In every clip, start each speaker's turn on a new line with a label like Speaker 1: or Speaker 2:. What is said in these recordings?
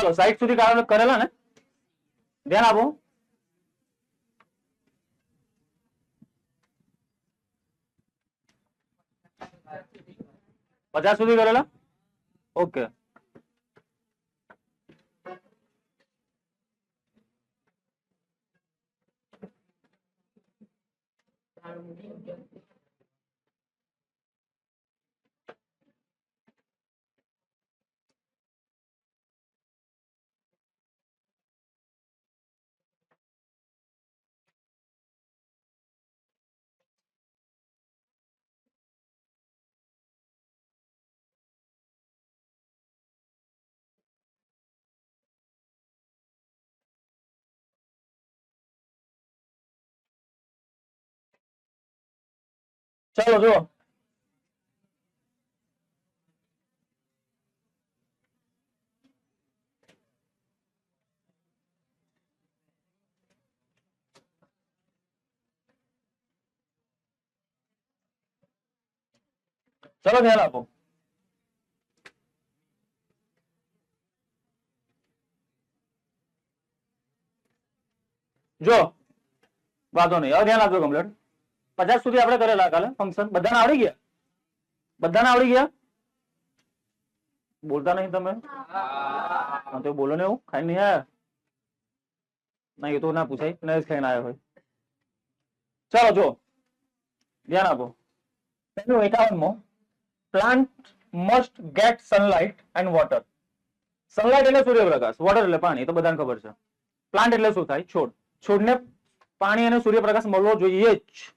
Speaker 1: ચાલો 60 સુધી કરેલા ને, ધ્યાન આપો. પચાસ સુધી કરેલા. ઓકે, ચાલો જુઓ. ચલો ધ્યાન આપો. જો વાંધો નહીં, હવે ધ્યાન આપજો કમ્પ્લીટ. 50 સુધી આપણે કરેલા કાલે ફંક્શન. બધાને આવડી ગયા? બધાને આવડી ગયા? બોલતા નહીં તમે? હા તો બોલો ને. એવું ખાઈ નહીં આયા? નહીં, એ તો ના પૂછાય, ને જ ખાઈને આવ્યો હોય. ચાલો જો ધ્યાન આપો. પહેલું 51મો, plant must get sunlight and water. Sunlight એટલે સૂર્યપ્રકાશ, વોટર એટલે પાણી, એ તો બધાને ખબર છે. પ્લાન્ટ એટલે શું થાય? છોડ. છોડને પાણી અને સૂર્યપ્રકાશ મળવો જોઈએ જ.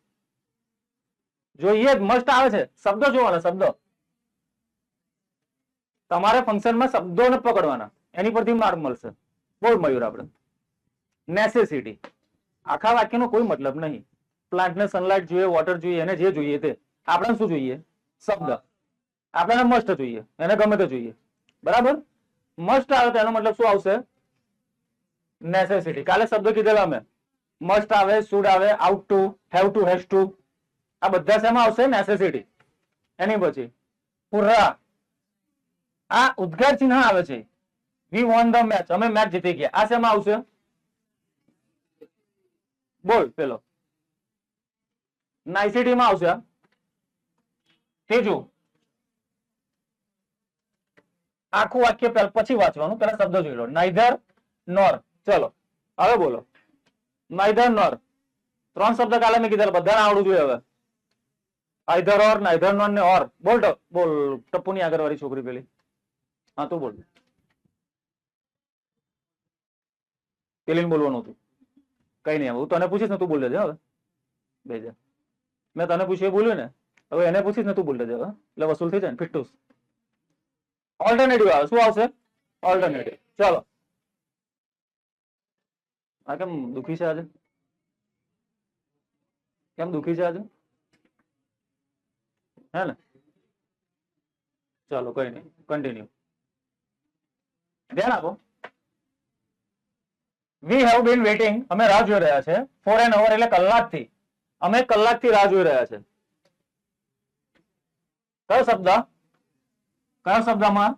Speaker 1: જોઈએ જ, મસ્ટ આવે છે. શબ્દો જોવાના, શબ્દો. તમારે ફંક્શનમાં શબ્દોને પકડવાના, એની પરથી માર્ક મળશે. બહુ મળ્યું આપણે. નેસેસિટી, આખા વાક્યનો કોઈ મતલબ નહીં. પ્લાન્ટને સનલાઇટ જોઈએ, વોટર જોઈએ, એને જે જોઈએ તે. આપણે શું જોઈએ? શબ્દ. આપણને મસ્ટ જોઈએ, એને ગમે તે જોઈએ. બરાબર? મસ્ટ આવે તો એનો મતલબ શું આવશે? નેસેસિટી. કાલે શબ્દ કીધેલા અમે. મસ્ટ આવે, શુડ આવે, ought to, have to, has to. આ બધા શેમાં આવશે? નેસેસિટી. એની પછી પુર્રા, આ ઉદ્ગાર ચિહ્ન આવે છે. વી વોન ધ મેચ, અમે મેચ જીતી ગયા. આ શેમાં આવશે? બોલ પેલો. નાઇસિટી માં આવશે. ત્રીજું, આખું વાક્ય પછી વાંચવાનું, પેલા શબ્દ જોઈ લો. નાઇધર નોર. ચલો હવે બોલો. નાઇધર નોર. 3 શબ્દ કાલે મેં કીધા, બધાને આવડવું જોઈએ હવે. આઈધર ઓર, નાઇધર નોર ને ઓર. બોલ બોલ. ટપ્પુની આગળ વાળી છોકરી પેલી. હા તું બોલ. પેલી બોલવાનું હતું. કઈ નહીં, હું તને પૂછીશ ને તું બોલ દેજે. હવે બેજા, મેં તને પૂછ્યું એ બોલ્યું ને, હવે એને પૂછીશ ને તું બોલ દેજે. એટલે વસૂલ થઈ જાય ને. ફિટ્ટુસ. ઓલ્ટરનેટિવ આવે. શું આવશે? ઓલ્ટરનેટિવ. ચાલો. આ કેમ દુખી છે આજે? કેમ દુખી છે આજે? હે ને? ચાલો કઈ નહીં, કન્ટિન્યુ. ધ્યાન આપો. વી હેવ બીન વેઇટિંગ, અમે રાહ જોઈ રહ્યા છે. ફોર એન અવર એટલે કલાકથી. અમે કલાકથી રાહ જોઈ રહ્યા છે. કયો શબ્દ? કયો શબ્દમાં?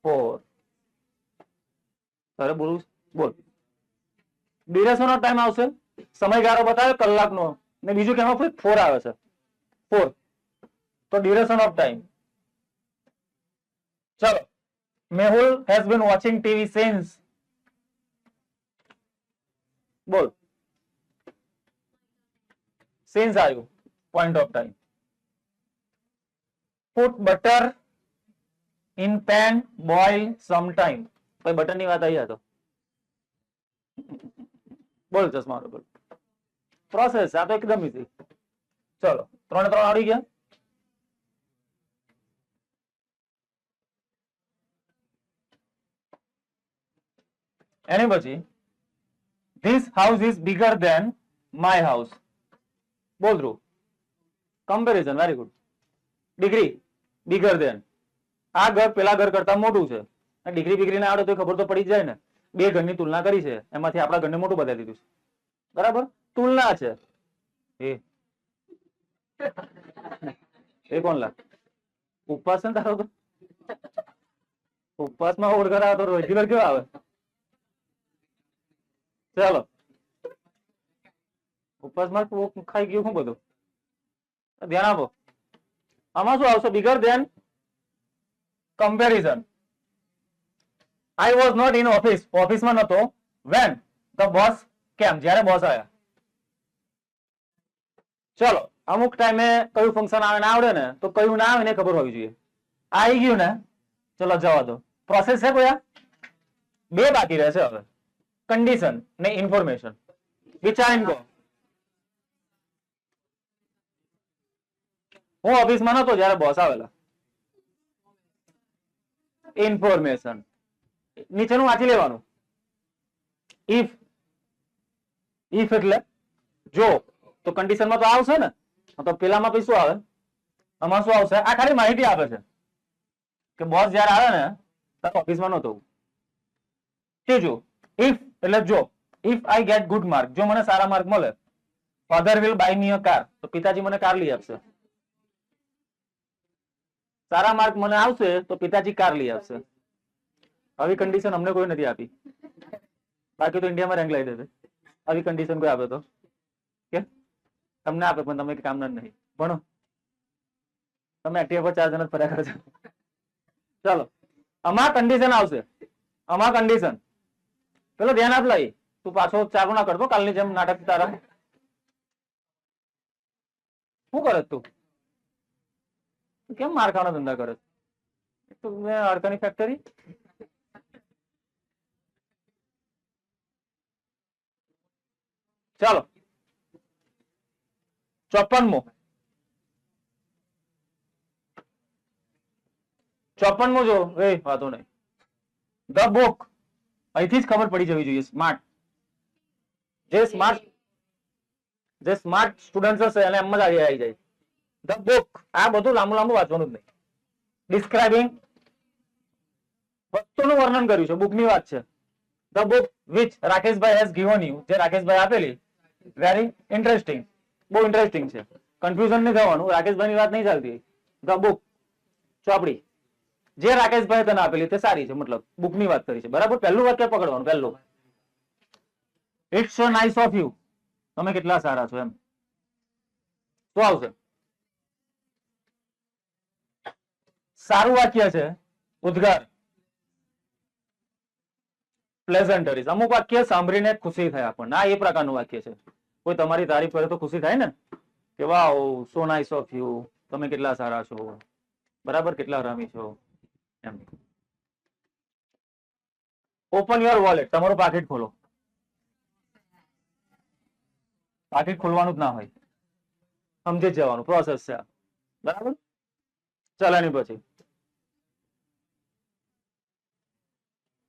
Speaker 1: ફોર. તારે બોલું? બોલ. ડ્યુરેશન ઓફ ટાઈમ આવશે. સમયગાળો બતાવે કલાકનો, ને બીજું કેમાં ફોર આવે છે. ફોર. તો ડ્યુરેશન ઓફ ટાઈમ. ચલો. Mehul has been watching TV since. બોલ. since આવ્યું. point of time. put butter in pan, boil sometime. ભાઈ બટર ની વાત આવી તો બોલ. ચશ્મા બોલ. પ્રોસેસ. આ તો એકદમ ઈઝી. ચલો 3 આવડી ગયા. એની પછી this house is bigger than my house. બોલ Dhruv. Comparison. Very good. Degree. Bigger than. આ ઘર પેલા ઘર કરતા મોટું છે. ડિગ્રી બિગ્રી ના આવડે તો ખબર તો પડી જ જાય ને. 2 ઘરની તુલના કરી છે, એમાંથી આપણા ઘરને મોટું બતાવી દીધું છે. બરાબર? તુલના છે. એ કોણ લા? ઉપવાસ છે તારો તો? ઉપવાસમાં ઓળખર આવે તો રેગ્યુલર કેવો આવે? ચાલો ઉપવાસમાં ખાઈ ગયું શું બધું? ધ્યાન આપો. આમાં શું આવશે? Bigger than comparison. I was not in office. ઓફિસમાં નતો. When the boss came. જ્યારે બોસ આવ્યા. ચલો અમુક ટાઈમે કયું ફંક્શન આવે ને આવડે ને તો કયું ના આવે ને ખબર હોવી જોઈએ. આવી ગયું ને ચલો જવા દો. પ્રોસેસ છે કોઈ? બે બાકી રહેશે હવે, કન્ડિશન ને ઇન્ફોર્મેશન. વિચારીને કહો. હું ઓફિસમાં નતો જ્યારે બોસ આવેલા. ઇન્ફોર્મેશન નીચેનું વાંચી લેવાનું. ઇફ એટલે જો, તો કન્ડિશનમાં તો આવશે ને, તો પેલામાં પછી શું આવે? આમાં શું આવશે? આ ખાલી માહિતી આપે છે કે બોસ જયારે આવે ને ત્યારે ઓફિસમાં નતો. ત્રીજું ઇફ એટલે જો. If I get good mark, જો મને સારા માર્ક મળે, father will buy me a car, તો પિતાજી મને કાર લઈ આપશે. સારા માર્ક મને આવશે તો પિતાજી કાર લઈ આપશે. આવી કન્ડિશન અમને કોઈ નથી આપી, બાકી તો ઇન્ડિયામાં રેન્ક લઈ દેશે. આવી કન્ડિશન કોઈ આપે તો કે તમને આપે પણ તમે કામના નહીં. ભણો તમે એક્ટિવા પર 4 જણા ફર્યા કરો છો. ચાલો આમાં કન્ડિશન આવશે. આમાં કન્ડિશન પેલો ધ્યાન આપ લઈ. તું પાછો ચાલુ ના કરતો કાલની જેમ નાટક. તારા શું કરે તું? કેમ માર ખાવાનો ધંધા કરે? હડકાની ફેક્ટરી. ચાલો 54મો જો. એ વાતો નહીં. The book. અહીંથી જ ખબર પડી જવી જોઈએ. સ્માર્ટ જે સ્માર્ટ સ્ટુડન્ટ હશે એને એમ જ આવી જાય. The book. આ બધું લાંબુ વાંચવાનું જ નહીં. ડિસ્ક્રાઇબિંગ વસ્તુનું વર્ણન કર્યું છે, બુકની વાત છે. The book which Rakeshbhai has given you, જે રાકેશભાઈ આપેલી, વેરી ઇન્ટરેસ્ટિંગ. બહુ ઇન્ટરેસ્ટિંગ છે. કન્ફ્યુઝન નહીં થવાનું, રાકેશભાઈની વાત નહીં ચાલતી. ધ બુક ચોપડી જે રાકેશભાઈ તને આપેલી તે સારી છે, મતલબ બુકની વાત કરી છે. બરાબર. પહેલું વાક્ય પકડવાનું. પહેલું, it's so nice of you, તમે કેટલા સારા છો એમ. શું આવશે? સારું વાક્ય છે. ઉદ્ગાર, પ્લેઝન્ટરીઝ. અમુક વાક્ય સાંભળીને ખુશી થાય આપણને. આ એ પ્રકારનું વાક્ય છે. કોઈ તમારી તારીફ કરે તો ખુશી થાય ને કે વાવ સો નાઇસ ઓફ યુ, તમે કેટલા સારા છો, બરાબર, કેટલા હરામી છો એમ. Open your wallet. તમારું પાકીટ ખોલો. પાકીટ ખોલવાનું જ ના હોય, સમજી જ જવાનું. પ્રોસેસ છે બરાબર. ચાલ એની પછી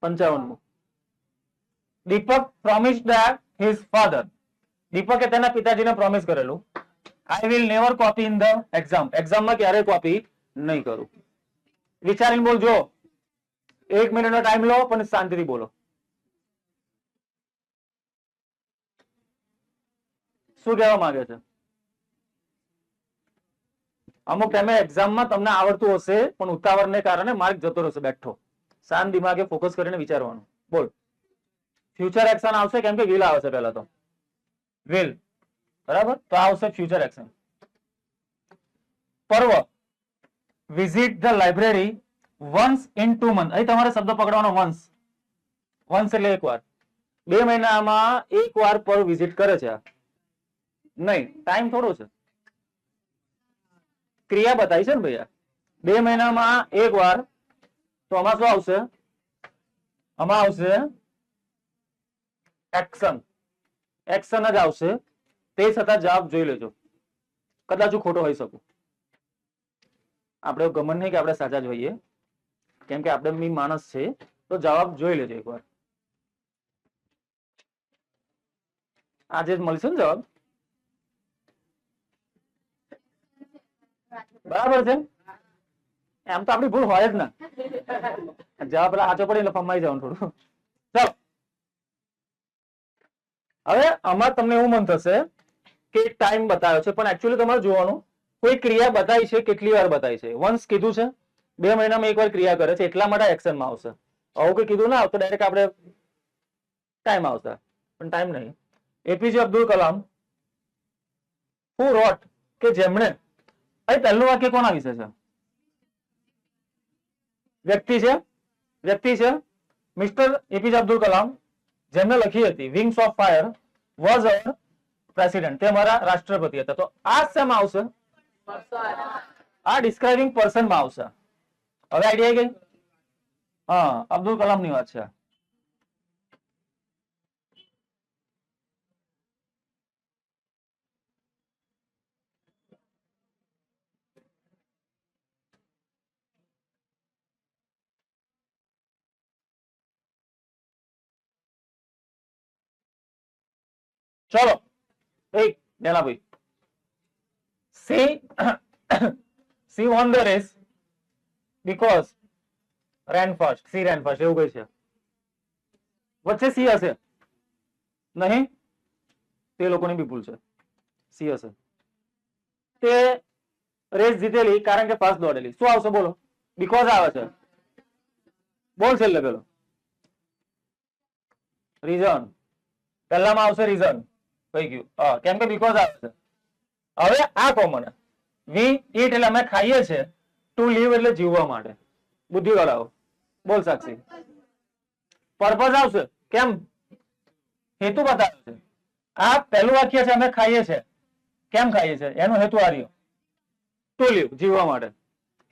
Speaker 1: 55મું. દીપક પ્રોમિસ્ડ ધેટ હિઝ ફાધર. દીપકે તેના પિતાજીને પ્રોમિસ કરેલું, I will never copy in the exam. એક્ઝામમાં ક્યારેય કોપી નહીં કરું. વિચારીને બોલજો. 1 મિનિટનો ટાઈમ લો પણ શાંતિથી બોલો. શું કહેવા માંગે છે? અમુક ટાઈમે એક્ઝામમાં તમને આવડતું હશે પણ ઉતાવળને કારણે માર્ક જતો રહેશે. બેઠો શાંત દિમાગે ફોકસ કરીને વિચારવાનું. બોલ. ફ્યુચર એક્શન આવશે કેમ કે વિલ આવે છે પહેલા તો. વિલ બરાબર. તો આવશે ફ્યુચર એક્શન. પર્વ. Visit the library once in 2 month. અહીં તમારે શબ્દ પકડવાનો વન્સ. વન્સ એટલે એકવાર. 2 મહિનામાં એકવાર પર વિઝિટ કરે છે. નહીં, ટાઈમ થોડો છે. ક્રિયા બતાવી છે ને ભૈયા. 2 મહિનામાં એકવાર. તો આમાં શું આવશે? આમાં આવશે એક્શન. એક્શન જ આવશે. તે છતાં જવાબ જોઈ લેજો. કદાચ હું ખોટો હોઈ શકું. આપણે ગમન નહીં કે આપણે સાચા જ હોઈએ, કેમ કે આપણે મી માણસ છે. તો જવાબ જોઈ લેજો એકવાર. આજે જ મળશે ને જવાબ. બરાબર છે. એમ તો આપણી ભૂલ હોય જ ના. જવાબ સાચો પડે એટલે ફમાઈ જવાનું થોડું. ચાલો હવે આમાં તમને એવું મન થશે કે ટાઈમ બતાવ્યો છે પણ એકચ્યુઅલી તમારે જોવાનું કોઈ ક્રિયા બતાવી છે કેટલી વાર બતાવી છે. વન્સ કીધું છે, 2 મહિનામાં એકવાર ક્રિયા કરે છે એટલા માટે એક્શનમાં આવશે. આવું કે કીધું ના તો ડાયરેક્ટ આપણે ટાઈમ આવશે, પણ ટાઈમ નહીં. એપીજે અબ્દુલ કલામ હુ રોટ, કે જેમણે, અહીં પહેલું વાક્ય કોના વિશે છે? વ્યક્તિ છે, વ્યક્તિ છે. મિસ્ટર એપીજે અબ્દુલ કલામ જેમને લખી હતી wings of fire was hour president, તે અમારા રાષ્ટ્રપતિ હતા. તો આ શેમાં આવશે? આ ડિસ્ક્રાઇબિંગ પર્સન માં આવશે. હવે આઈડિયા ગઈ? હા, અબ્દુલ કલામ ની વાત છે. ચલો એક દેના ભાઈ, C won the race because ran fast, C ran fast એવું કઈ છે? વચ્ચે સી હશે નહીં? તે લોકોની બી ભૂલ છે. સી હશે. તે રેસ જીતેલી કારણ કે ફાસ્ટ દોડેલી. શું આવશે બોલો? બીકોઝ આવે છે. બોલ છેલ્લે પેલો રીઝન. પહેલામાં આવશે રીઝન. કઈ ગયું? કેમ કે બીકોઝ આવે છે. હવે આ કોમન, વી ઈટ એટલે અમે ખાઈએ છીએ, ટુ લીવ એટલે જીવવા માટે. બુદ્ધિ વળાવો. બોલ સાક્ષી. પર્પઝ આવશે. કેમ? હેતુ બતાવે છે. આ પહેલું વાક્ય છે અમે ખાઈએ છીએ. કેમ ખાઈએ છીએ? એનો હેતુ આ રહ્યો, ટુ લીવ, જીવવા માટે.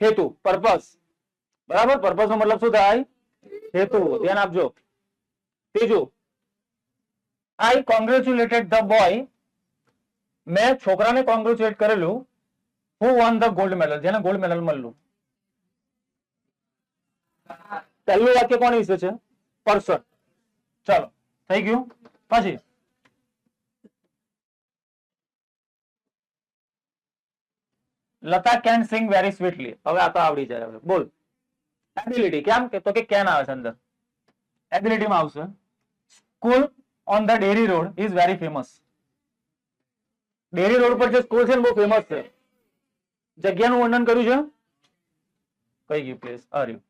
Speaker 1: હેતુ, પર્પઝ. બરાબર? પર્પઝ નો મતલબ શું થાય? હેતુ. ધ્યાન આપજો. ત્રીજું, આઈ કોંગ્રેચ્યુલેટેડ ધ બોય, મેં છોકરાને કોંગ્રેચ્યુલેટ કરેલું, હુ વોન ધ ગોલ્ડ મેડલ, જેને ગોલ્ડ મેડલ મળ્યું. પહેલું વાક્ય કોની વિશે છે? પર્સન. ચાલો થઈ ગયું. પછી લતા કેન સિંગ વેરી સ્વીટલી. હવે આ તો આવડી જાય. હવે બોલ. એબિલિટી. કેમ કે તો કે કેન આવે છે અંદર, એબિલિટી માં આવશે. School on the dairy road is very famous. Dairy road પર જે સ્કૂલ છે ને બહુ ફેમસ છે. જગ્યાનું વર્ણન કર્યું છે. કઈ ગયું પ્લેસ? આર્યું.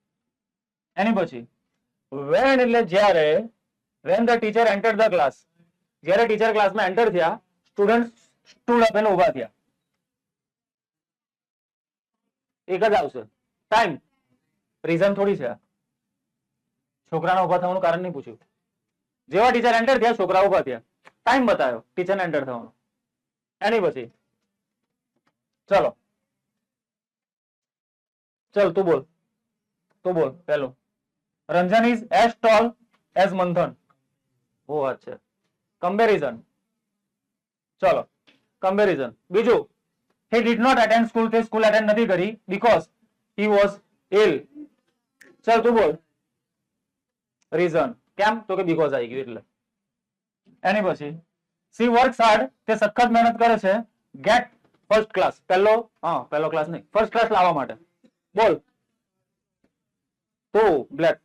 Speaker 1: એની પછી વેન એટલે જ્યારે, when the teacher enter the class, જ્યારે ટીચર ક્લાસમાં એન્ટર થયા, સ્ટુડન્ટ સ્ટૂડ અપ એટલે ઉભા થયા. એક જ આવશે. ટાઈમ. રીઝન થોડી છે. છોકરાના ઉભા થવાનું કારણ નહીં પૂછ્યું. જેવા ટીચર એન્ટર થયા છોકરા ઉભા થયા. ટાઈમ બતાવ્યો ટીચર એન્ટર થવાનો. એની પછી ચલો ચલ તું બોલ, તું બોલ પેલું. Ranjan is as toll as મંથન. બહુ વાત છે. કમ્પેરિઝન. ચલો કમ્પેરિઝન. બીજું, he did not attend school, તે સ્કૂલ એટેન્ડ નથી કરી because he was ill. ચલ તું બોલ. રીઝન. કેમ? તો કે because આવી ગયું એટલે. એની પછી she works hard, તે સખત મહેનત કરે છે, get first class, પહેલો ક્લાસ નહીં, ફર્સ્ટ ક્લાસ લાવવા માટે. બોલ. તો બ્લેક.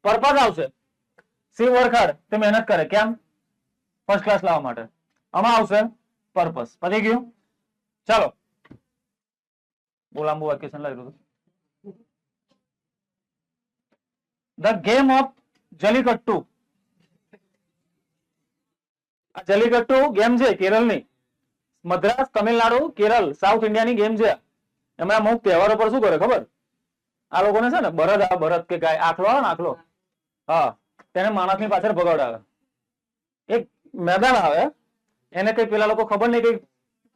Speaker 1: પર્પઝ આવશે. she work hard, તે મહેનત કરે. કેમ? ફર્સ્ટ ક્લાસ લાવવા માટે. આમાં આવશે પર્પસ. પતી ગયું. ચાલો બહુ લાંબુ વેકેશન લાગ્યું. The game of Jallikattu. આ જલીકટ્ટુ ગેમ છે કેરળની. મદ્રાસ, તમિલનાડુ, કેરળ, સાઉથ ઇન્ડિયાની ગેમ છે. એમાં અમુક તહેવારો પર શું કરે ખબર? આ લોકોને છે ને બળદ આવે, બળદ કે ગાય, આખલો આવે ને આખલો, હા, તેને માણસની પાછળ ભગાવડાવે. એક મેદાન આવે, એને કઈ પેલા લોકો ખબર નહીં કઈ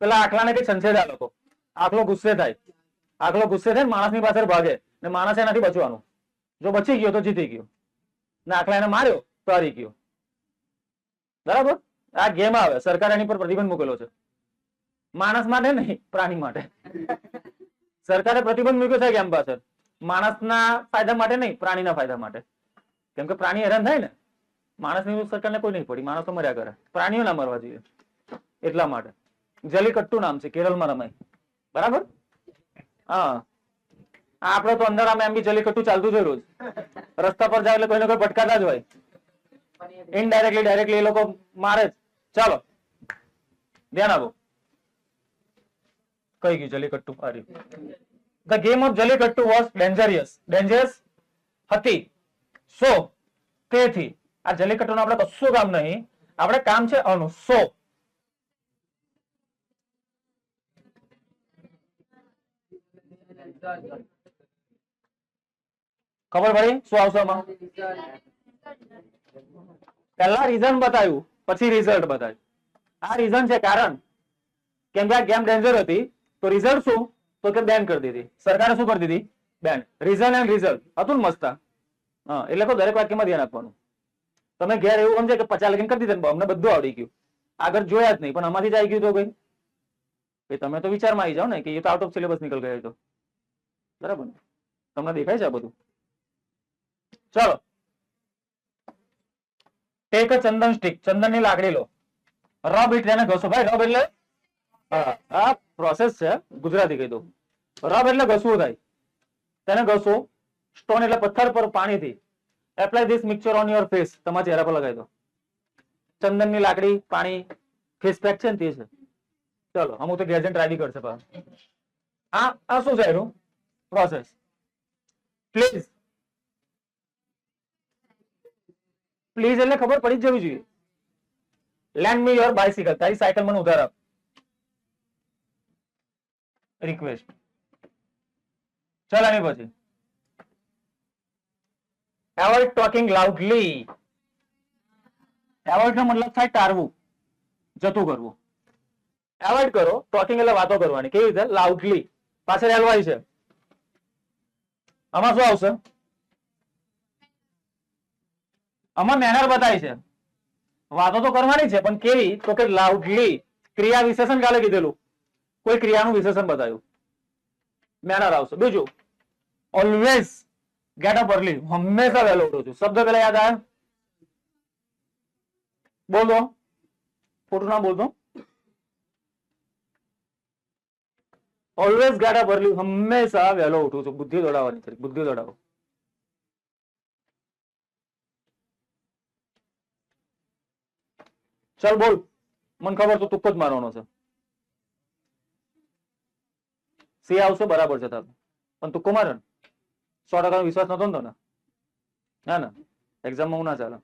Speaker 1: પેલા આખલાને કઈ સંછેદે. આ લોકો આખલો ગુસ્સે થાય, આખલો ગુસ્સે થાય માણસની પાછળ ભાગે ને માણસે એનાથી બચવાનું. જો બચી ગયો તો જીતી ગયો, ને આખલા એને માર્યો તો હારી ગયો. બરાબર? આ ગેમ આવે. સરકારે એની પર પ્રતિબંધ મૂકેલો છે. માણસ માટે નહીં, પ્રાણી માટે. સરકારે પ્રતિબંધ મૂક્યો છે ગેમ પાછળ. માણસના ફાયદા માટે નહીં, પ્રાણીના ફાયદા માટે. કેમ કે પ્રાણી હેરાન થાય ને. માણસની સરકારને કોઈ નહીં પડી, માણસ તો મર્યા કરે, પ્રાણીઓ ના મરવા જોઈએ એટલા માટે. જલીકટ્ટુ નામ છે, કેરળમાં રમાય. બરાબર? હા, આપડે તો અંધારામાં એમ બી જલીકટ્ટુ ચાલતું છે રોજ. રસ્તા પર જાય એટલે કોઈને કોઈ ભટકાતા જ હોય. ઇનડાયરેક્ટલી ડાયરેક્ટલી એ લોકો મારે જ. ચાલો ધ્યાન આપો. કઈ ગયું Jallikattu? The game of Jallikattu was dangerous હતી. સો તેથી આ જલ્લીકટ્ટુનું આપણે કશું કામ નહીં, આપણે કામ છે અનુ. સો ખબર પડી શું આવશે આમાં? પહેલા રીઝન બતાવ્યું પછી રિઝલ્ટ બતાવ્યું. આ રીઝન છે કારણ કેમ કે આ ગેમ ડેન્જર હતી. તો રિઝલ્ટ શું? તો કે બેન કરી દીધી સરકારે. શું કરી દીધી? બેન. રીઝન એન્ડ રિઝલ્ટ હતું ને મસ્ત. હા એટલે તો દરેક વાક્યમાં ધ્યાન આપવાનું. તમે ઘેર એવું સમજે કે 50 લગીન કરી દીધા, અમને બધું આવડી ગયું, આગળ જોયા જ નહીં, પણ આમાંથી જ આવી ગયું તો ભાઈ તમે તો વિચારમાં આવી જાઓ ને કે એ તો આઉટ ઓફ સિલેબસ નીકળ ગયો તો. બરાબર ને? તમને દેખાય છે આ બધું? ચલો, ટેક અ ચંદન સ્ટિક. ચંદન ની લાકડી લો. રબ ઇટ, તેને ઘસો. ભાઈ રબ એટલે આ પ્રોસેસ છે, ગુજરાતી કહી દઉં. રબ એટલે ઘસવું થાય, તેને ઘસો. સ્ટોન એટલે પથ્થર પર પાણીથી. Apply this mixture on your face. તમારા ચહેરા પર લગાવી દો. ચંદન ની લાકડી, પાણી, ફેસ પેક છે ને તે છે. ચલો અમુક તો ગેજેન્ટ ટ્રાય બી કરશે. આ શું છે એનું પ્રોસેસ? પ્લીઝ. પ્લીઝ એટલે ખબર પડી જ જવી જોઈએ. Land me your bicycle. તારી સાયકલ મને ઉધાર આપ. રિક્વેસ્ટ. ચાલ આની પછી એવોઇડ ટોકિંગ લાઉડલી. એવોઇડ નો મતલબ થાય ટાળવું, જતું કરવું. એવોઇડ કરો. ટોકિંગ એટલે વાતો કરવાની. કેવી રીતે? લાઉડલી. પાછળ એલવાય છે. આમાં શું આવશે? આમાં મેનર બતાવી છે. વાતો તો કરવાની છે પણ કેવી? તો કે લાઉડલી. ક્રિયા વિશેષણ કાલે કીધેલું, કોઈ ક્રિયાનું વિશેષણ બતાવ્યું, મેનર આવશે. બીજું, ઓલવેઝ ગેટ અપ અર્લી. હંમેશા વહેલો ઉઠું છું. શબ્દ પેલા યાદ આવે? બોલ દો, ખોટું ના બોલતો. Always get up early. હંમેશા વહેલો ઉઠું છું. બુદ્ધિ દોડાવવાની છે, બુદ્ધિ દોડાવો. ચાલ બોલ, મને ખબર તો તુક્કો જ મારવાનો છે. સી આવશે બરાબર છે તારું, પણ તુક્કો મારે ને 100% વિશ્વાસ નતો ને? ના ના, એક્ઝામમાં હું ના ચાલે.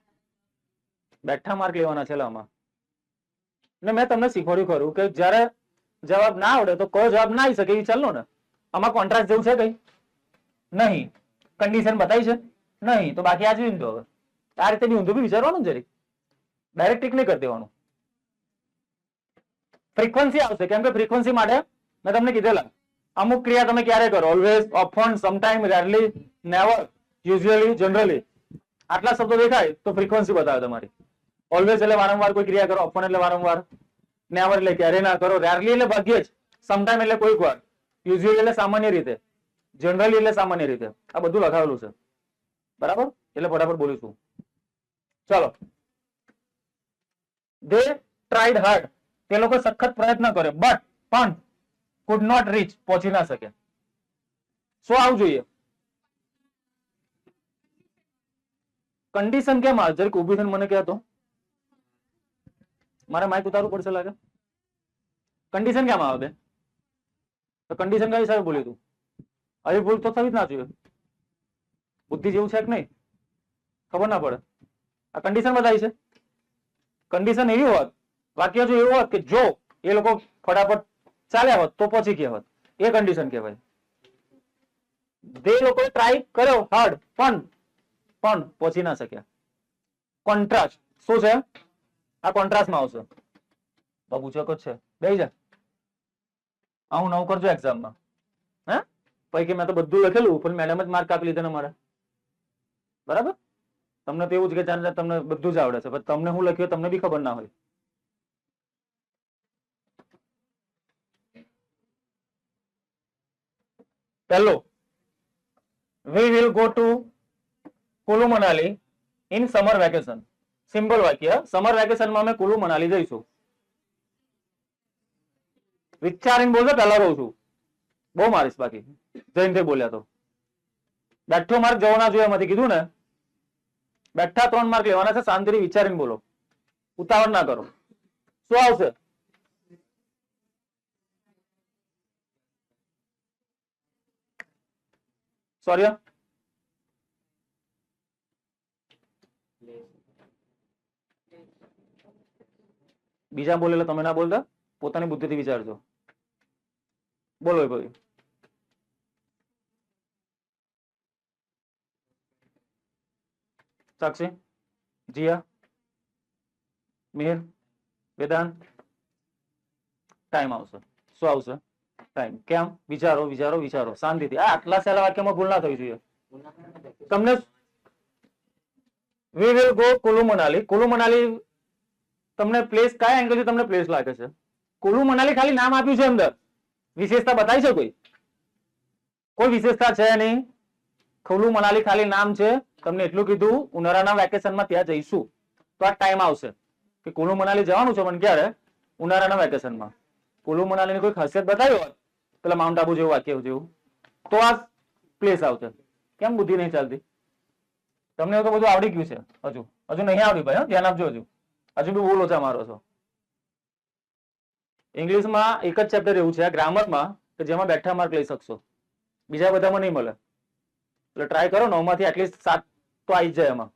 Speaker 1: બેઠા માર્ક લેવાના છે આમાં. ને મેં તમને શીખવાડ્યું ખરું કે જયારે જવાબ ના આવડે તો કયો જવાબ ના આવી શકે એ ચાલો ને. આમાં કોન્ટ્રાસ્ટ જેવું છે કઈ નહીં. કન્ડિશન બતાવી છે નહીં, તો બાકી આ જોયું તો હવે આ રીતે બી ઊંધું બી વિચારવાનું જરીક. ડાયરેક્ટ ટીક નહીં કરી દેવાનું. ફ્રીક્વન્સી આવશે કેમ કે ફ્રીક્વન્સી માટે મેં તમને કીધેલા અમુક ક્રિયા તમે ક્યારે કરો? Always, often, sometime, rarely, never, usually, generally. આટલા શબ્દો દેખાય તો ફ્રીક્વન્સી બતાવે તમારી. ઓલવેઝ એટલે વારંવાર કોઈ ક્રિયા કરો, ઓફન એટલે વારંવાર, નેવર એટલે ક્યારે ના કરો, રેરલી એટલે ભાગ્યે જ, સમટાઈમ એટલે કોઈક વાર, યુઝ્યુઅલી એટલે સામાન્ય રીતે, જનરલી એટલે સામાન્ય રીતે. આ બધું લખાવેલું છે બરાબર? એટલે ફટાફટ બોલીશું. ચલો, they tried hard. તે લોકો સખત પ્રયત્ન કર્યો, બટ પણ could not reach. પહોંચી ના શકે. શું આવું જોઈએ? કન્ડિશન કેમ આવે? જરીક ઊભી થઈને મને કહેતો. મારે માઇક ઉતારવું પડશે લાગે. કન્ડિશન કેમ આવે બે? તો કન્ડિશન કઈ હિસાબે બોલ્યું તું? આવી ભૂલ તો થવી જ ના જોઈએ. બુદ્ધિ જેવું છે કે નહીં ખબર ના પડે. આ કન્ડિશન બતાવી છે. કન્ડિશન એવી હોત, વાક્ય જો એવું હોત કે જો એ લોકો ફટાફટ ચાલ્યા હોત તો પછી કહેવત, એ કન્ડિશન કહેવાય. જે લોકોએ ટ્રાય કર્યો હાર્ડ પણ પહોંચી ના શક્યા. કોન્ટ્રાસ્ટ શું છે? આ કોન્ટ્રાસ્ટમાં આવશે. બાબુ ચોક જ છે, બેહી જા. આવું નવું કરજો એક્ઝામમાં. હે પૈકી મેં તો બધું લખેલું પણ મેડમ જ માર્ક કાપી લીધા મારા. બરાબર? તમને તો એવું જ કે તમને બધું જ આવડે છે, પણ તમને હું લખ્યું તમને બી ખબર ના હોય. પહેલો, we will go to Kullu Manali in summer vacation. Simple વાક્ય, સમર વેકેશન માં અમે કુલુ મનાલી જઈશું. વિચારીને બોલજો, પહેલા કહું છું. બહુ મારીશ બાકી જઈને બોલ્યા તો. બેઠો માર્ક જવાના જોઈએ એમાંથી કીધું ને. બેઠા 3 માર્ક લેવાના છે. શાંતિથી વિચારીને બોલો, ઉતાવળ ના કરો. શું આવશે? સૌર્ય બીજા બોલે એટલે તમે ના બોલતા, પોતાની બુદ્ધિથી વિચારજો. બોલો ભાઈ. સાક્ષી, જીયા, મિહિર, વેદાંત. ટાઈમ આવશે. શું આવશે? ટાઈમ. કેમ? વિચારો વિચારો વિચારો શાંતિથી. આ આટલા સહેલા વાક્યમાં ભૂલ ના થવી જોઈએ તમને. We will go Kullu Manali. Kullu Manali તમને પ્લેસ કયા એંગલથી તમને પ્લેસ લાગે છે? કુલુ મનાલી ખાલી નામ આપ્યું છે, અંદર વિશેષતા બતાવી છે કોઈ? કોઈ વિશેષતા છે નહીં. કુલુ મનાલી ખાલી નામ છે. તમને એટલું કીધું ઉનાળાના વેકેશનમાં ત્યાં જઈશું, તો આ ટાઈમ આવશે કે કુલુ મનાલી જવાનું છે, પણ ક્યારે? ઉનાળાના વેકેશનમાં. કુલુ મનાલીની કોઈ ખાસિયત બતાવી હોત, પેલા માઉન્ટ આબુ જેવું વાક્ય જેવું, તો આ પ્લેસ આવશે. કેમ બુદ્ધિ નહીં ચાલતી? તમને તો બધું આવડી ગયું છે. હજુ નહીં આવડ્યું ભાઈ, ધ્યાન આપજો. હજુ બી ભૂલ ઓછા મારો છો. ઇંગ્લિશમાં એક જ ચેપ્ટર એવું છે ગ્રામરમાં કે જેમાં બેઠા માર્ક લઈ શકશો, બીજા બધામાં નહીં મળે. એટલે ટ્રાય કરો, 9 માંથી એટલીસ્ટ 7 તો આવી જાય એમાં.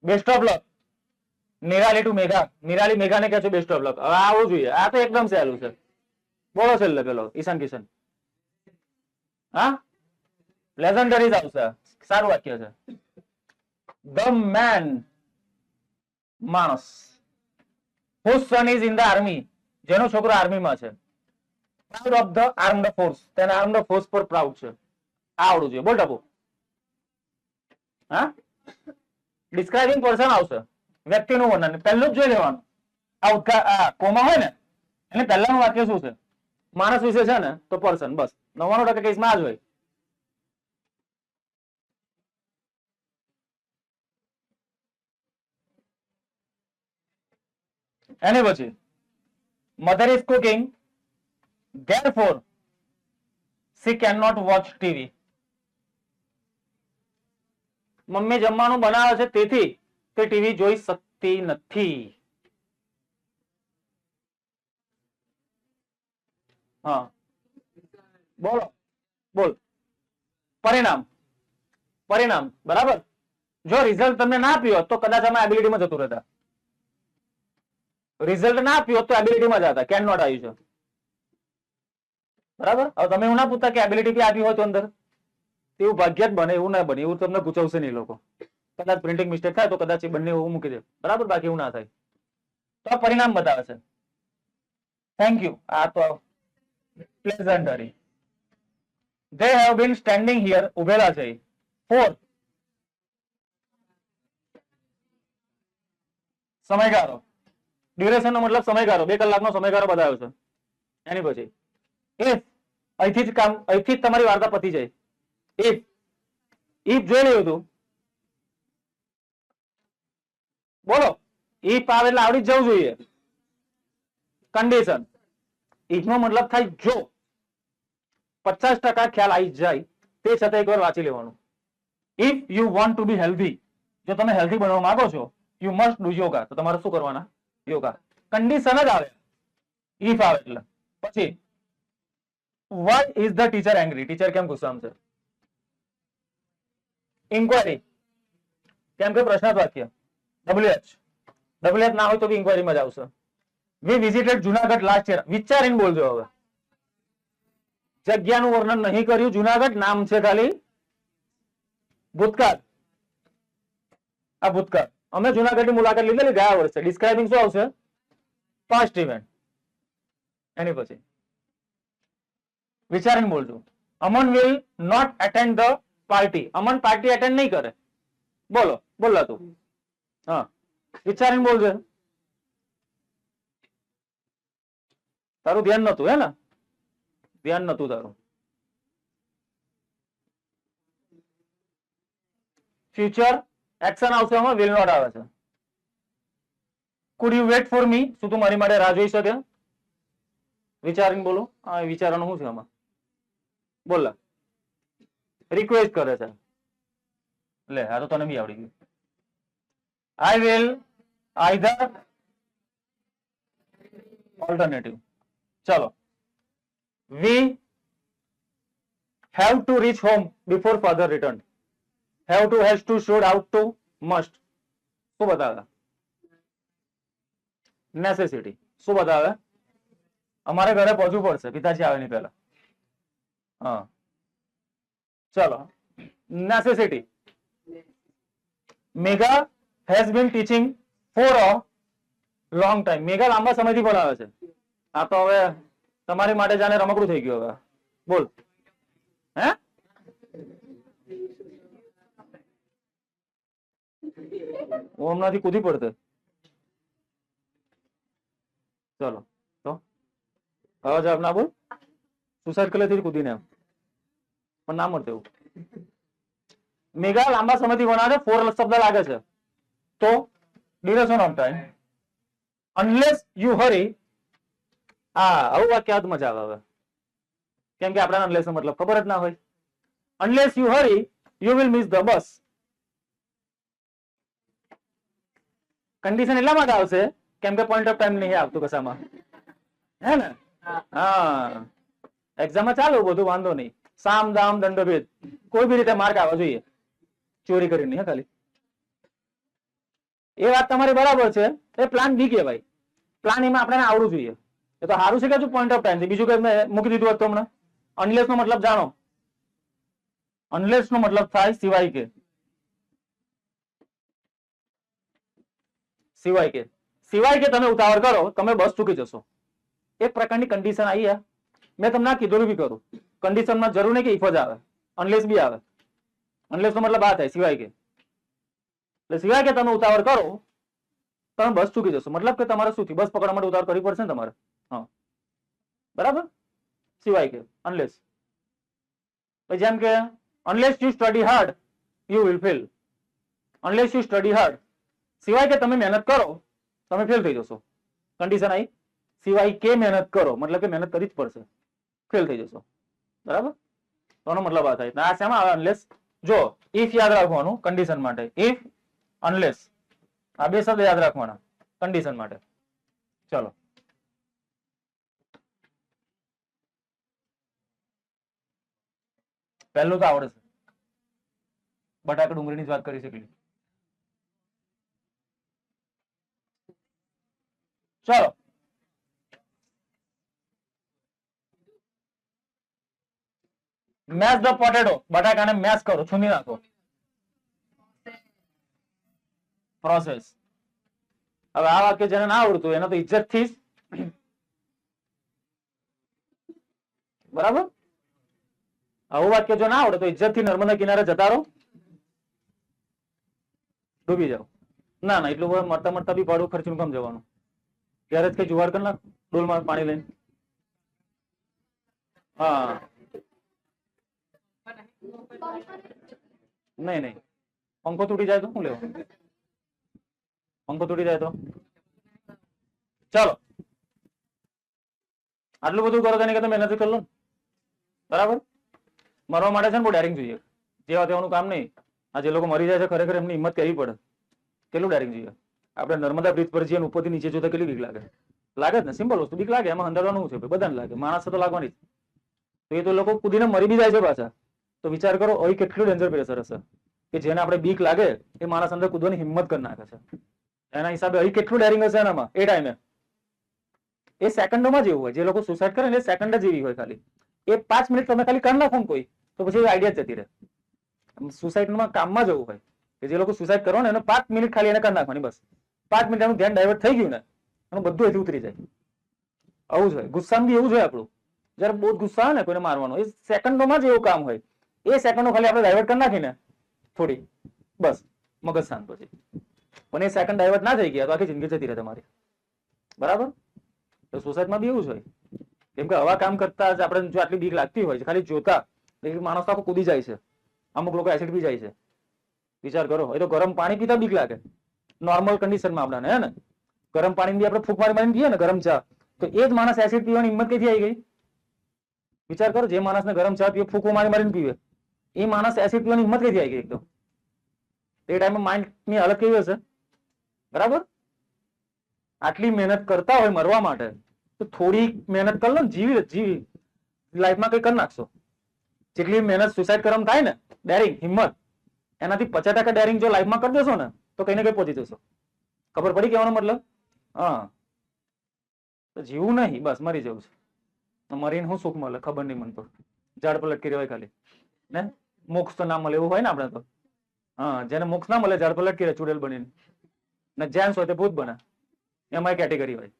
Speaker 1: Best of luck. Nirali to Megha. Nirali મેઘાને કહે છે બેસ્ટ ઓફ લક. હવે આવવું જોઈએ. આ તો એકદમ સહેલું છે. બોલો છેલ્લે પેલો ઈશાન કિશન. હા, લેજન્ડરી જ આવશે. સારું વાક્ય છે. ધ મેન, માણસ, whose son is in the army, જેનો છોકરો આર્મીમાં છે. Proud of the armed force. તેના આર્મ્ડ ફોર્સ પર પ્રાઉડ છે. આવડું જોઈએ. બોલ ટપુ. હા, ડિસ્ક્રાઇબિંગ પર્સન આવશે. વ્યક્તિનું વર્ણન પહેલું જ જોઈ લેવાનું. આ કોમા હોય ને એટલે પહેલાનું વાક્ય શું છે? માણસ વિશે છે ને, તો પર્સન. બસ 99% કેસમાં આ જ હોય. એની પછી mother is cooking, therefore she cannot watch TV. Mummy જમવાનું બનાવે છે, તેથી તે ટીવી જોઈ શકતી નથી. હા, બોલો. બોલ. પરિણામ. પરિણામ બરાબર. જો રિઝલ્ટ તમને ના આપ્યો તો કદાચ અમે એબિલિટીમાં જતું રહેતા. રિઝલ્ટ ના આપ્યો તો એબિલિટીમાં જતા. કેન નોટ આવ્યું છે બરાબર. હવે તમે એવું ના પૂછતા કે એબિલિટી બી આપી હોય તો અંદર. એવું ભાગ્ય જ બને, એવું ના બને. એવું તમને પૂછવશે નહીં લોકો. કદાચ પ્રિન્ટિંગ મિસ્ટેક થાય તો કદાચ એ બંને એવું મૂકી દે બરાબર, બાકી એવું ના થાય. તો પરિણામ બતાવે છે. Thank you. આ તો પ્લેઝન્ટરી. they have been standing here, ઉભેલા છે for સમયગાળો. ડ્યુરેશન નો મતલબ સમયગાળો. 2 કલાકનો સમયગાળો બતાવ્યો છે. એની પછી if અહીંથી જ કામ, અહીંથી જ તમારી વાર્તા પતી જાય. if જોઈ લેવું હતું. બોલો. if આવે એટલે આવડી જ જવું જોઈએ. કન્ડિશન. if નો મતલબ થાય જો. 50% ખ્યાલ આવી જાય તે છતાં એકવાર વાંચી લેવાનું. if you want to be healthy, જો તમે હેલ્ધી બનવા માંગો છો, you must do yoga. તો તમારે શું કરવાના? યોગા. કન્ડિશન જ આવે if આવે એટલે. પછી why is the teacher angry? Teacher કેમ ગુસ્સામાં છે? ઇન્ક્વાયરી. કેમ કે પ્રશ્નાર્થ વાક્ય. WH ના હોય તો બી ઇન્ક્વાયરીમાં જ આવશે. we visited Junagadh last year. વિચારીને બોલજો. હવે જગ્યાનું વર્ણન નહીં કર્યું. જુનાગઢ નામ છે ખાલી. ભૂતકાળ. આ ભૂતકાળ. અમે જુનાગઢની મુલાકાત લીધેલી ગયા વર્ષે. ડિસ્ક્રાઇબિંગ શું આવશે? Past event. એની પછી વિચારીને બોલજો. Aman will not attend the party. Aman party attend નહીં કરે. બોલો. બોલા તું. હા, વિચારીને બોલજે. તારું ધ્યાન નતું હે ને? ધ્યાન નતું તારું. ફ્યુચર એક્શન આવશે, આમાં વિલ નોટ આવે છે. Could you wait for me? શું તું મારી માટે રાહ જોઈ શકે? વિચારીને બોલો. આ વિચારવાનું શું છે આમાં? બોલા. રિક્વેસ્ટ કરે છે. લે, આ તો તને બી આવડી ગયું. I will either alternative. ચલો. વી have to reach home before father returned. Have to, has to, should, out to, must. શું બતાવે? નેસેસિટી. શું બતાવે? અમારે ઘરે પહોંચવું પડશે, પિતાજી આવે ની પહેલા. હા, ચલો. Necessity. Megha has been teaching for a long time. મેઘા લાંબા સમયથી ભણાવે છે. આ તો હવે તમારી માટે જાણે રમકડું થઈ ગયું હવે. બોલ. હે? હું હમણાંથી કૂદી પડતે. ચલો તો હવે જવાબ ના બોલ. સુસાઇડ કરી લેતી કૂદીને એમ પણ ના મળતું એવું. મેઘા લાંબા સમયથી ભણાવે, ફોર શબ્દ લાગે છે તો duration of time. Unless you hurry. હા, આવું વાક્ય મજા આવે હવે, કેમ કે આપણા અનલેસ નો મતલબ ખબર જ ના હોય. Unless you Hari you will miss the bus. Condition એટલા માટે આવશે કેમ કે પોઈન્ટ ઓફ ટાઈમ નહીં આવતું કશામાં, હે ને? હા, એક્ઝામમાં ચાલુ બધું વાંધો નહીં, સામ દામ દંડ ભેદ કોઈ બી રીતે માર્ક આવવા જોઈએ, ચોરી કરીને. હે ખાલી એ વાત તમારી બરાબર છે. એ પ્લાન બી કહેવાય. પ્લાન એમાં આપણે આવડવું જોઈએ. એ તો સારું છે કે હજુ પોઈન્ટ ઓફ ટાઈમ છે, બીજું કઈ મેં મૂકી દીધું હતું હમણાં. અનલેસ નો મતલબ જાણો. અનલેસ નો મતલબ થાય સિવાય કે. સિવાય કે, સિવાય કે તમે ઉતાવળ કરો તમે બસ ચૂકી જશો. એક પ્રકારની કન્ડિશન આવી. મેં તમને કીધું બી કરું, કન્ડિશનમાં જરૂર નહીં કે ઇફ જ આવે, અનલેસ બી આવે. અનલેસ નો મતલબ આ થાય સિવાય કે. એટલે સિવાય કે તમે ઉતાવળ કરો તમે બસ ચૂકી જશો. મતલબ કે તમારે શું થયું, બસ પકડવા માટે ઉતાવળ કરવી પડશે ને તમારે. હા, બરાબર. સિવાય કે અનલેસ. જેમ કે unless you study hard you will fail. Unless you study hard, સિવાય કે તમે મહેનત કરો તમે ફેલ થઈ જશો. કન્ડિશન આવી. સિવાય કે મહેનત કરો મતલબ કે મહેનત કરવી જ પડશે, ફેલ થઈ જશો. બરાબર, તો મતલબ આ થાય. આ શેમાં આવે? અનલેસ. જો ઇફ યાદ રાખવાનું કન્ડિશન માટે, ઇફ અનલેસ આ બે શબ્દ યાદ રાખવાના કન્ડિશન માટે. ચલો પહેલું તો આવડે છે, બટાકા ડુંગળીની જ વાત કરી શકીએ. ચલો મેશ ધ પોટેટો. બટાકાને મેશ કરો, છૂંદી નાખો. પ્રોસેસ. હવે આ વાક્ય જેને ના આવડતું એને તો ઇજ્જત થી, બરાબર. આવું વાક્ય જો ના આવડે તો ઇજ્જત થી નર્મદા કિનારે જતા રહો, ડૂબી જાઓ. ના ના, એટલું મરતા મરતા બી ભાડું ખર્ચીને કમ જવાનું. ત્યારે જ કઈ જુગાડ કરી નાખ ડોલમાં પાણી લઈને. હા, નહીં નહીં, પંખો તૂટી જાય તો શું લેવું? પંખો તૂટી જાય તો ચાલો આટલું બધું કરો તેની કરતા મહેનત કરી લો. બરાબર. મરવા માટે છે ને બહુ ડેરિંગ જોઈએ. જેવા તેવાનું કામ નહીં. આ જે લોકો મરી જાય છે ખરેખર એમની હિંમત કરવી પડે. કેટલું ડેરિંગ જોઈએ. આપણે નર્મદા બ્રિજ પર જઈએ ઉપરથી નીચે જોતા કેટલી બીક લાગે. લાગે જ ને, સિમ્પલ વસ્તુ બીક લાગે. એમાં અંધારવાનું છે, બધાને લાગે, માણસ તો લાગવાની જ. તો એ તો લોકો કૂદીને મરી બી જાય છે પાછા. તો વિચાર કરો અહીં કેટલું ડેન્જર પ્રેશર હશે કે જેને આપણે બીક લાગે એ માણસ અંદર કૂદવાની હિંમત કરી નાખે છે. એના હિસાબે અહીં કેટલું ડેરિંગ હશે એનામાં એ ટાઈમે. એ સેકન્ડોમાં જ એવું હોય. જે લોકો સુસાઇડ કરે ને એ સેકન્ડ જ એવી હોય. ખાલી એ 5 મિનિટ તમે ખાલી કરી નાખો ને કોઈ, તો પછી આઈડિયા જતી રહે. સુસાઇડમાં કામમાં જવું હોય કે જે લોકો સુસાઇડ કરો ને એને 5 મિનિટ ખાલી એને કરી નાખવાની, બસ 5 મિનિટ એનું ધ્યાન ડાયવર્ટ થઈ ગયું ને એનું બધું અહીંથી ઉતરી જાય. આવું જ હોય. ગુસ્સામાં બી એવું જ હોય. આપણું જયારે બહુ ગુસ્સા આવે ને કોઈને મારવાનો, એ સેકન્ડોમાં જ એવું કામ હોય. એ સેકન્ડો ખાલી આપણે ડાયવર્ટ કરી નાખીને થોડી, બસ મગજ શાંત. પછી પણ એ સેકન્ડ ડાયવર્ટ ના થઈ ગયા તો આખી જિંદગી જતી રહે તમારી. બરાબર. તો સુસાઇડમાં બી એવું જ હોય. કેમ કે આવા કામ કરતા જ આપણે જો આટલી બીક લાગતી હોય છે ખાલી જોતા, માણસ આખો કૂદી જાય છે. અમુક લોકો એસિડ પી જાય છે. વિચાર કરો. એ તો ગરમ પાણી પીતા બીક લાગે નોર્મલ કન્ડિશનમાં આપણને, હે ને? ગરમ પાણી બી આપણે ફૂંક મારી મારીને પીએ ને ગરમ ચા, તો એ જ માણસ એસિડ પીવાની હિંમત કઈથી આવી ગઈ? વિચાર કરો. જે માણસને ગરમ ચા પીએ, ફૂંકો મારી મારીને પીવે, એ માણસ એસિડ પીવાની હિંમત કઈથી આવી ગઈ? એકદમ એ ટાઈમે માઇન્ડ ની હાલત કેવી હશે? બરાબર. આટલી મહેનત કરતા હોય મરવા માટે તો થોડી મહેનત કરી લો ને, જીવી લાઈફમાં કઈ કરી નાખશો. જેટલી મહેનત સુસાઇડ કરવામાં થાય ને, ડેરિંગ, હિંમત, એનાથી 50% ડેરિંગ જો લાઈફમાં કરી દેશો ને તો કઈ ને કઈ પહોંચી જશો. ખબર પડી કહેવાનો મતલબ? હા, તો જીવું નહીં, બસ મરી જવું છે. મરીને શું સુખ મળે ખબર નહીં મને તો. ઝાડ પર લટકી રહેવાય ખાલી ને, મોક્ષ તો ના મળે એવું હોય ને આપણે તો. હા, જેને મોક્ષ ના મળે ઝાડ પર લટકી રહે ચુડેલ બનીને, ને જેન્સ હોય તે ભૂત બને, એમાં કેટેગરી હોય.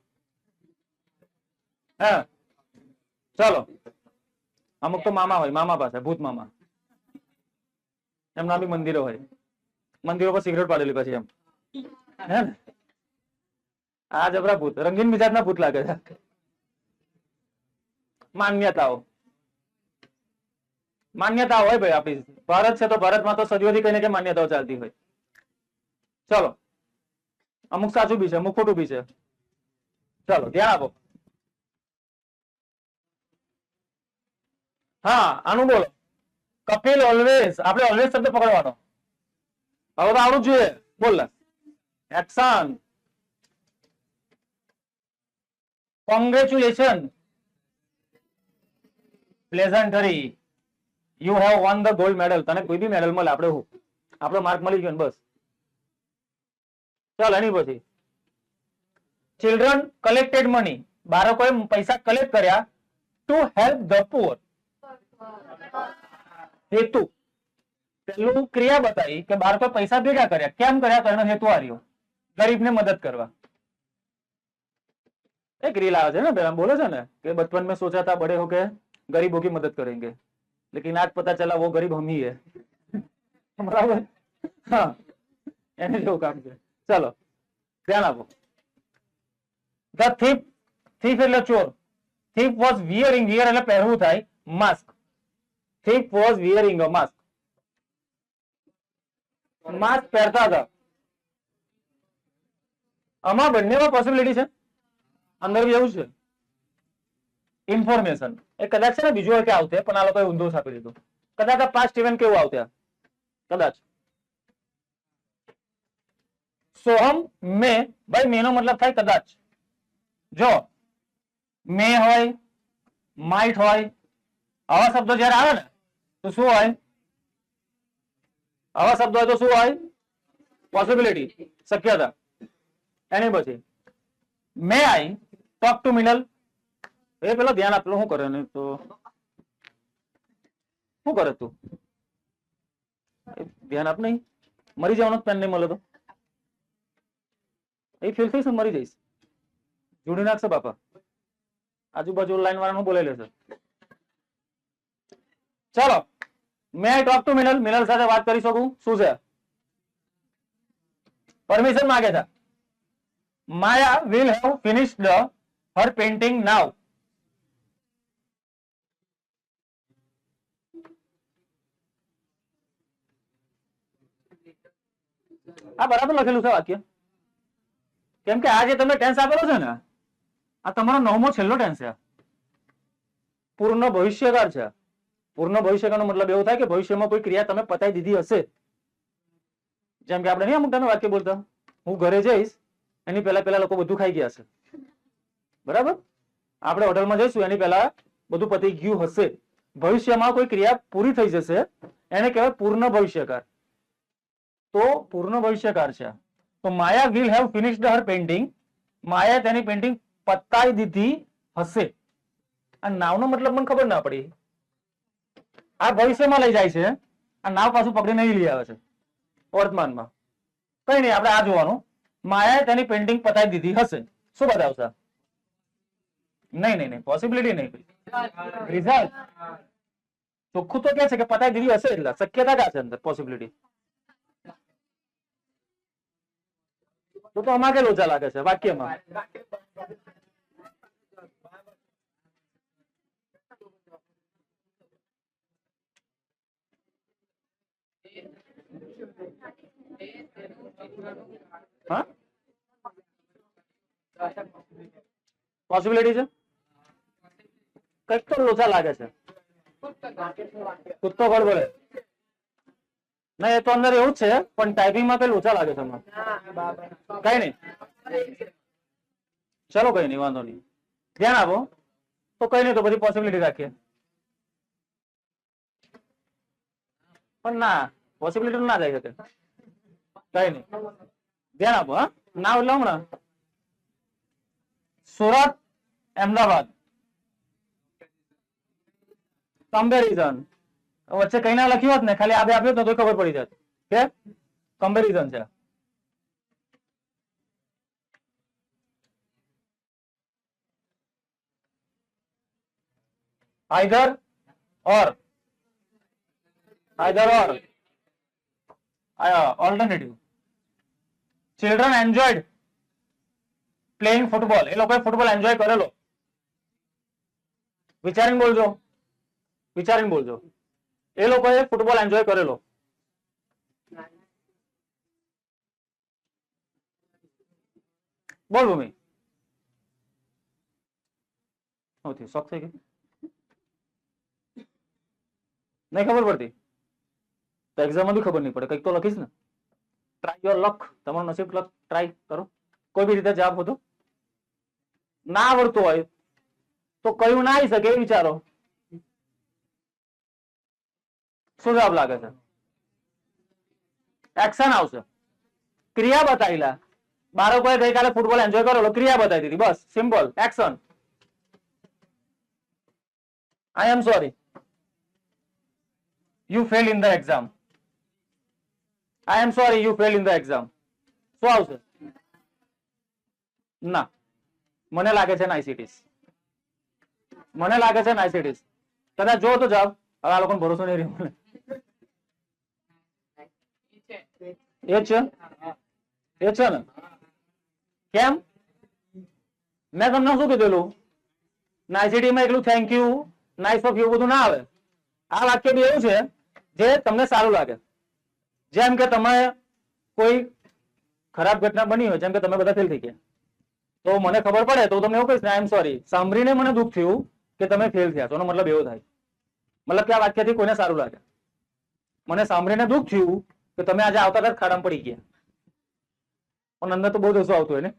Speaker 1: હા, ચાલો. અમુક તો મામા હોય, મામા પાસે ભૂત મામા, એમના બી મંદિરો હોય, મંદિરો પર સિગરેટ પાડેલી પછી એમ, હે ને? આ જબરા ભૂત, રંગીન મિજાજના ભૂત લાગે છે. માન્યતાઓ માન્યતાઓ હોય ભાઈ આપણી. ભારત છે તો ભારતમાં તો સદીઓથી કઈ ને કઈ માન્યતાઓ ચાલતી હોય. ચલો, અમુક સાચું બી છે, અમુક ખોટું બી છે. ચલો ધ્યાન આપો. હા, આનું બોલો. કપિલ ઓલવેઝ, આપણે ઓલવેઝ શબ્દ પકડવાનો. હવે તો આવડું જોઈએ. બોલ action. Congratulation, pleasantry, you have won the gold medal. તને કોઈ બી મેડલ મળે, આપણે હું આપણો માર્ક મળી ગયો ને બસ. ચાલ એની પછી ચિલ્ડ્રન કલેક્ટેડ મની, બાળકોએ પૈસા કલેક્ટ કર્યા ટુ હેલ્પ ધ પુઅર. હેતુ, પેલું ક્રિયા બતાવી કે બાળકો પૈસા ભેગા કર્યા, કેમ કર્યા તો એનો હેતુ આવ્યો ગરીબને મદદ કરવા. એક રીલ આવે છે ને પેલા બોલે છે ને કે બચપન में सोचा था बड़े होके गरीबों की मदद करेंगे लेकिन आज पता चला वो गरीब हम ही है. બરાબર, હા, એને જેવું કામ છે. ચલો ધ્યાન આપો. ધ થીફ, થીફ એટલે ચોર. થીફ વોઝ વિયરિંગ, વિયર એટલે પહેરવું થાય, mask. Thief was wearing a mask. Mask પહેરતા હતા. આમાં બંનેમાં પોસિબિલિટી છે, અંદર બી એવું છે. ઇન્ફોર્મેશન એ કદાચ છે ને બીજું હોય કે આવતે, પણ આ લોકોએ ઊંધું છાપી દીધું. કદાચ આ પાસ્ટ ઇવેન્ટ કેવું આવતે, કદાચ. સોહમ મે, ભાઈ મે નો મતલબ થાય કદાચ. જો મે હોય, માઇટ હોય, આવા શબ્દો જયારે આવે ને તો શું હોય? આવા શબ્દો હોય તો શું હોય? પોસિબિલિટી, શક્યતા. એની પછી મે આઈ ટોક ટુ મિનલ. એ પેલો ધ્યાન આપેલું શું કરે ને તો શું કરે તું? ધ્યાન આપ. નહીં મરી જવાનો પેન નહીં મળે તો એ ફીલ થઈશ, મરી જઈશ. જોડી નાખશે બાપા. આજુબાજુ લાઈન વાળાનું બોલાઈ લેશે. ચલો, may I talk to Minal. Minal સાથે વાત કરી શકું? શું છે? પરમિશન માંગે છે. માયા will have finished her painting now. આ બરાબર લખેલું છે વાક્ય. કેમ કે આ જે તમે ટેન્સ આપેલો છે ને, આ તમારો 9મો છેલ્લો ટેન્સ છે. પૂર્ણ ભવિષ્યકાળ છે. પૂર્ણ ભવિષ્યકાળનો મતલબ એવો થાય કે ભવિષ્યમાં કોઈ ક્રિયા તમે પતાવી દીધી હશે. જેમ કે આપણે નહીં અમુક ટાઈમે વાક્ય બોલતા, હું ઘરે જઈશ એની પહેલા લોકો બધું ખાઈ ગયા છે. બરાબર, આપણે હોટલમાં જઈશું એની પહેલા બધું પતી ગયું હશે. ભવિષ્યમાં કોઈ ક્રિયા પૂરી થઈ જશે, એને કહેવાય પૂર્ણ ભવિષ્યકાળ. તો પૂર્ણ ભવિષ્યકાળ છે. તો Maya will have finished her painting. Maya તેની પેઇન્ટિંગ પતાઈ દીધી હશે. આ નાવનો મતલબ મને ખબર ના પડી. આ ભવિષ્યમાં લઈ જાય છે, આ નાવ પાછું પકડીને અહીં લઈ આવે છે વર્તમાનમાં. કઈ નહીં, આપણે આ જોવાનું. માયાએ તેની પેઇન્ટિંગ પતાઈ દીધી હશે. શું બતાવશે? નહીં નહીં નહીં, પોસિબિલિટી નહીં. રિઝલ્ટ ચોખ્ખું તો કે છે કે પતાઈ દીધી હશે, એટલે શક્યતા ક્યાં છે અંદર? પોસિબિલિટી. તો આમાં કે લોચા લાગે છે વાક્યમાં. હા, પોસિબિલિટી છે, કઈક તો લોચા લાગે છે. કૂદતો ગડબડે ના, એ તો અંદર એવું જ છે, પણ ટાઈપિંગમાં કઈ લોચા લાગે છે હમણાં. કઈ નહીં, ચલો કઈ નહીં, વાંધો નહીં. ધ્યાન આપો. તો કઈ નહીં, તો બધી પોસિબિલિટી રાખીએ. પણ ના પોસિબિલિટી ના જાય શકે કઈ નહીં ધ્યાન આપો હા ના એટલે હમણાં સુરત અમદાવાદ કમ્પેરિઝન વચ્ચે કઈ ના લખ્યું હોત ને ખાલી આ બે આપ્યો તો ખબર પડી જાય કે કમ્પેરિઝન છે either or alternative children enjoyed playing football એ લોકોએ ફૂટબોલ એન્જોય કરેલો વિચારીને બોલજો એ લોકોએ ફૂટબોલ એન્જોય કરેલો બોલ ભૂમિ નથી શોખ થઈ ગઈ નહીં ખબર પડતી તો એક્ઝામ માં બી ખબર નહીં પડે કંઈક તો લખીશ ને ટ્રાય યોર લક તમારો નસીબ લક ટ્રાય કરો કોઈ બી રીતે જવાબ હતો ના આવડતું હોય તો કયું ના આવી શકે એ વિચારો શું જવાબ લાગે છે એક્શન આવશે ક્રિયા બતાવેલા બાળકોએ ગઈકાલે ફૂટબોલ એન્જોય કરેલો ક્રિયા બતાવી દીધી બસ simple action I am sorry you failed in the exam I am sorry you failed in the exam શું આવશે ના મને લાગે છે નાઇસિટીસ કદાચ જો તો જવાબ હવે આ લોકોને ભરોસો નહીં રહ્યો એ છે ને કેમ મેં તમને શું કીધેલું નાઇસિટી માં એટલું thank you nice of you બધું ના આવે આ વાક્ય બી એવું છે જે તમને સારું લાગે જેમ કે તમે કોઈ ખરાબ ઘટના બની હોય જેમ કે તમે બધા ફેલ થઈ ગયા તો મને ખબર પડે તો તમને એવું કહીશ ને આઈ એમ સોરી સાંભળીને મને દુઃખ થયું કે તમે ફેલ થયા છો એનો મતલબ એવો થાય મતલબ કે આ વાક્યથી કોઈને સારું લાગે મને સાંભળીને દુઃખ થયું કે તમે આજે આવતા જ ખાડામાં પડી ગયા પણ અંદર તો બહુ દોષો આવતો હોય ને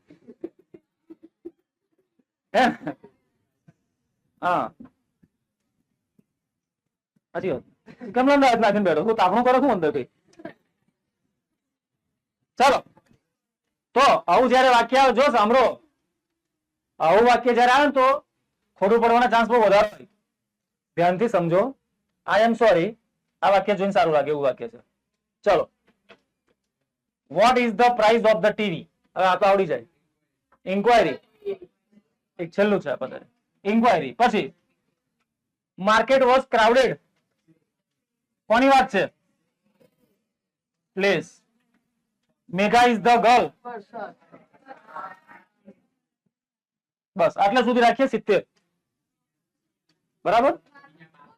Speaker 1: હા સાચી વાત કેમ લંડા નાખીને બેઠો તું તાપણું કરો શું અંદર કઈ ચાલો તો આવું જયારે વાક્ય આવે જો સાંભળો આવું વાક્ય જયારે આવે ને તો ખોટું પડવાના ચાન્સ બહુ વધારે હોય ધ્યાનથી સમજો આઈ એમ સોરી આ વાક્ય જોઈને સારું લાગે એવું વાક્ય છે ચલો what is the price of the TV હવે આ તો આવડી જાય ઇન્ક્વાયરી એક છેલ્લું છે આપણે ઇન્ક્વાયરી પછી માર્કેટ વોઝ ક્રાઉડેડ કોની વાત છે please Megha is the girl બસ આટલા સુધી રાખીએ 70 બરાબર